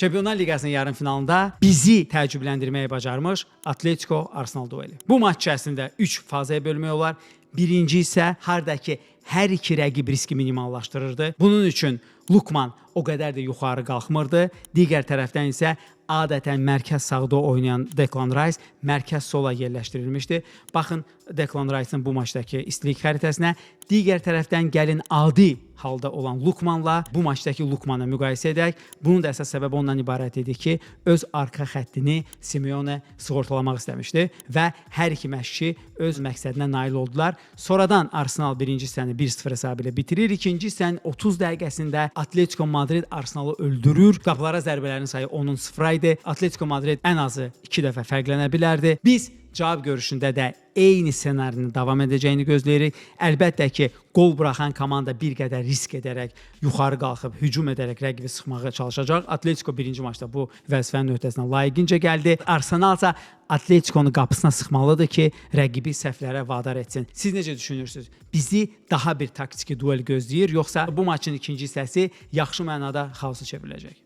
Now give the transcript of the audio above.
Çempionlar Liqasının yarım finalında bizi təəccübləndirməyi bacarmış Atletico Arsenal dueli. Bu maç içərisində 3 fazaya bölmək olar. Birinci isə hardakı hər iki rəqib riski minimallaşdırırdı. Bunun üçün Lukman o qədər də yuxarı qalxmırdı. Digər tərəfdən isə adətən mərkəz sağda oynayan Declan Rice mərkəz sola yerləşdirilmişdi. Baxın Declan Rice'ın bu maçdakı istilik xəritəsinə. Digər tərəfdən gəlin adi halda olan Lukmanla bu maçdakı Lukmanı müqayisə edək. Bunun da əsas səbəbi ondan ibarət idi ki, öz arxa xəttini Simeone sığortalamaq istəmişdi və hər iki məşqçi öz məqsədinə nail oldular. Sonradan Arsenal birinci hissəni 1-0 hesabı ilə bitirir. İkinci hissənin 30 dəqiqəsində Atletico Madrid Arsenalı öldürür. Qapılara zərbələrin sayı 10-un 0 idi. Atletico Madrid ən azı 2 dəfə fərqlənə bilərdi. Biz cavab görüşündə də eyni ssenarinin davam edəcəyini gözləyirik. Əlbəttə ki, qol buraxan komanda bir qədər risk edərək, yuxarı qalxıb, hücum edərək rəqibi sıxmağa çalışacaq. Atletico birinci maçda bu vəzifənin öhdəsinə layiqincə gəldi. Arsenal isə Atletico'nu qapısına sıxmalıdır ki, rəqibi səhvlərə vadar etsin. Siz necə düşünürsünüz? Bizi daha bir taktiki duel gözləyir, yoxsa bu maçın ikinci hissəsi yaxşı mənada xaosa çevriləcək?